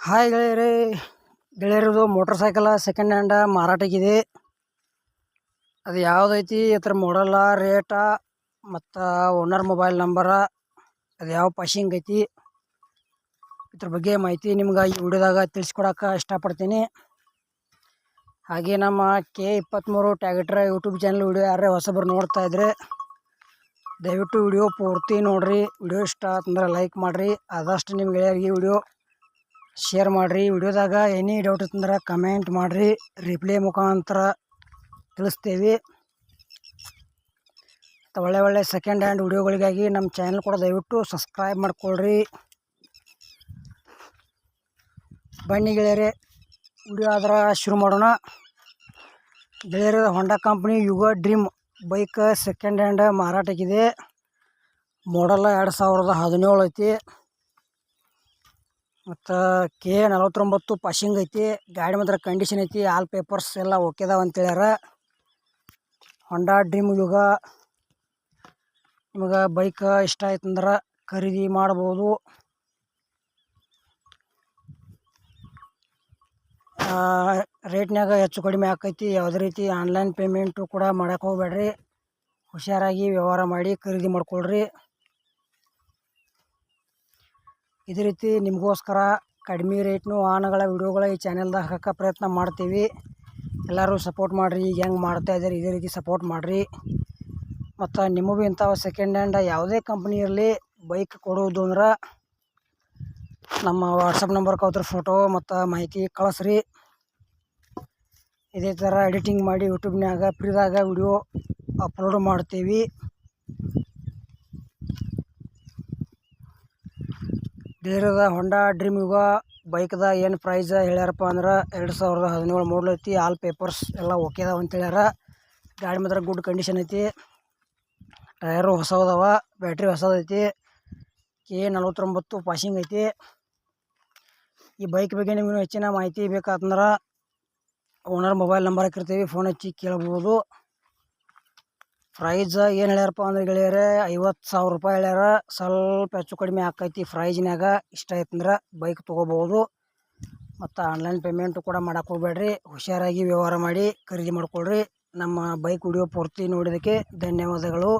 Hi ಗೆಳೆಯರೇ, ಗೆಳೆಯರದು motor cycle second hand ಮಾರಾಟಕ್ಕಿದೆ. ಅದು ಯಾವುದೈತಿ, ಅದರ ಮಾಡಲ್ಲ, ರೇಟ ಮತ್ತು ಓನರ್ ಮೊಬೈಲ್ ನಂಬರ, ಅದು ಯಾವ ಪಾಸಿಂಗ್ ಐತಿ, ಇದ್ರ ಬಗ್ಗೆ ಮಾಹಿತಿ ನಿಮ್ಗೆ ಈ ವಿಡಿಯೋದಾಗ ತಿಳಿಸ್ಕೊಡಕ್ಕೆ ಇಷ್ಟಪಡ್ತೀನಿ. ಹಾಗೆ ನಮ್ಮ K23 tractor YouTube channel video ಯಾರೇ ಹೊಸಬರು ನೋಡ್ತಾ ಇದ್ರೆ ದಯವಿಟ್ಟು ವಿಡಿಯೋ ಪೂರ್ತಿ ನೋಡಿರಿ. ವಿಡಿಯೋ ಇಷ್ಟ ಆತಂದ್ರೆ ಲೈಕ್ ಮಾಡಿರಿ. ಆದಷ್ಟು ನಿಮ್ಮ ಗೆಳೆಯರಿಗೆ ವಿಡಿಯೋ ಶೇರ್ ಮಾಡಿರಿ. ವಿಡಿಯೋದಾಗ ಎನಿ ಡೌಟ್ ಇತ್ತಂದ್ರೆ ಕಮೆಂಟ್ ಮಾಡಿರಿ, ರಿಪ್ಲೈ ಮುಖಾಂತರ ತಿಳಿಸ್ತೇವೆ. ಒಳ್ಳೆ ಸೆಕೆಂಡ್ ಹ್ಯಾಂಡ್ ವಿಡಿಯೋಗಳಿಗಾಗಿ ನಮ್ಮ ಚಾನಲ್ ಕೂಡ ದಯವಿಟ್ಟು ಸಬ್ಸ್ಕ್ರೈಬ್ ಮಾಡ್ಕೊಳ್ರಿ. ಬನ್ನಿ ಗೆಳೆಯರೆ, ವಿಡಿಯೋ ಆದ್ರೆ ಶುರು ಮಾಡೋಣ. ಗೆಳೆಯರ ಹೊಂಡಾ ಕಂಪ್ನಿ ಯುಗ ಡ್ರೀಮ್ ಬೈಕ್ ಸೆಕೆಂಡ್ ಹ್ಯಾಂಡ್ ಮಾರಾಟಕ್ಕಿದೆ. ಮಾಡಲ್ಲ 2017 ಐತಿ ಮತ್ತು K49 ಪಾಸಿಂಗ್ ಐತಿ. ಗಾಡಿ ಮಾತ್ರ ಕಂಡೀಷನ್ ಐತಿ, ಆಲ್ ಪೇಪರ್ಸ್ ಎಲ್ಲ ಓಕೆದಾವ ಅಂತೇಳ್ಯಾರ. ಹೊಂಡಾ ಡ್ರೀಮ್ ಯುಗ ನಿಮಗೆ ಬೈಕ್ ಇಷ್ಟ ಆಯ್ತಂದ್ರೆ ಖರೀದಿ ಮಾಡ್ಬೋದು. ರೇಟ್ನಾಗ ಹೆಚ್ಚು ಕಡಿಮೆ ಆಕೈತಿ. ಯಾವುದೇ ರೀತಿ ಆನ್ಲೈನ್ ಪೇಮೆಂಟು ಕೂಡ ಮಾಡೋಕೆ ಹೋಗ್ಬೇಡ್ರಿ. ಹುಷಾರಾಗಿ ವ್ಯವಹಾರ ಮಾಡಿ ಖರೀದಿ ಮಾಡ್ಕೊಳ್ರಿ. ಇದೇ ರೀತಿ ನಿಮಗೋಸ್ಕರ ಕಡಿಮೆ ರೇಟ್ನು ವಾಹನಗಳ ವಿಡಿಯೋಗಳ ಈ ಚಾನೆಲ್ದಾಗ ಹಾಕೋ ಪ್ರಯತ್ನ ಮಾಡ್ತೀವಿ. ಎಲ್ಲರೂ ಸಪೋರ್ಟ್ ಮಾಡಿರಿ. ಈಗ ಹೆಂಗೆ ಮಾಡ್ತಾ ಇದ್ದಾರೆ ಇದೇ ರೀತಿ ಸಪೋರ್ಟ್ ಮಾಡಿರಿ. ಮತ್ತು ನಿಮಗೂ ಇಂಥ ಸೆಕೆಂಡ್ ಹ್ಯಾಂಡ್ ಯಾವುದೇ ಕಂಪ್ನಿ ಇರಲಿ ಬೈಕ್ ಕೊಡುವುದು ಅಂದ್ರೆ ನಮ್ಮ ವಾಟ್ಸಪ್ ನಂಬರ್ಗೆ ಅವ್ರ ಫೋಟೋ ಮತ್ತು ಮಾಹಿತಿ ಕಳಿಸ್ರಿ. ಇದೇ ಥರ ಎಡಿಟಿಂಗ್ ಮಾಡಿ ಯೂಟ್ಯೂಬ್ನಾಗ ಫ್ರೀದಾಗ ವಿಡಿಯೋ ಅಪ್ಲೋಡ್ ಮಾಡ್ತೀವಿ. ಗೆಳೆಯರದ ಹೊಂಡಾ ಡ್ರೀಮ್ ಯುಗ ಬೈಕ್ದ ಏನು ಪ್ರೈಸ್ ಹೇಳ್ಯಾರಪ್ಪ ಅಂದ್ರೆ 2017 ಮಾಡಲ್ ಐತಿ. ಆಲ್ ಪೇಪರ್ಸ್ ಎಲ್ಲ ಓಕೆದಾವ ಅಂತ ಹೇಳ್ಯಾರ. ಗಾಡಿ ಮಾತ್ರ ಗುಡ್ ಕಂಡೀಷನ್ ಐತಿ. ಟಯರು ಹೊಸದವ, ಬ್ಯಾಟ್ರಿ ಹೊಸದೈತಿ. K49 ಪಾಸಿಂಗ್ ಐತಿ. ಈ ಬೈಕ್ ಬಗ್ಗೆ ನಿಮಗೂ ಹೆಚ್ಚಿನ ಮಾಹಿತಿ ಬೇಕಾತಂದ್ರೆ ಓನರ್ ಮೊಬೈಲ್ ನಂಬರ್ ಹಾಕಿರ್ತೀವಿ, ಫೋನ್ ಹಚ್ಚಿ ಕೇಳ್ಬೋದು. ಪ್ರೈಸ್ ಏನು ಹೇಳ್ಯಾರಪ್ಪ ಅಂದ್ರೆ ಗೆಳೆಯರೇ 50,000 ರೂಪಾಯಿ ಹೇಳ್ಯಾರ. ಸ್ವಲ್ಪ ಹೆಚ್ಚು ಕಡಿಮೆ ಆಕೈತಿ ಪ್ರೈಜ್ನಾಗ. ಇಷ್ಟ ಆಯ್ತಂದ್ರೆ ಬೈಕ್ ತೊಗೋಬೋದು. ಮತ್ತು ಆನ್ಲೈನ್ ಪೇಮೆಂಟು ಕೂಡ ಮಾಡೋಕೆ ಹೋಗ್ಬೇಡ್ರಿ. ಹುಷಾರಾಗಿ ವ್ಯವಹಾರ ಮಾಡಿ ಖರೀದಿ ಮಾಡ್ಕೊಳ್ರಿ. ನಮ್ಮ ಬೈಕ್ ವಿಡಿಯೋ ಪೂರ್ತಿ ನೋಡೋದಕ್ಕೆ ಧನ್ಯವಾದಗಳು.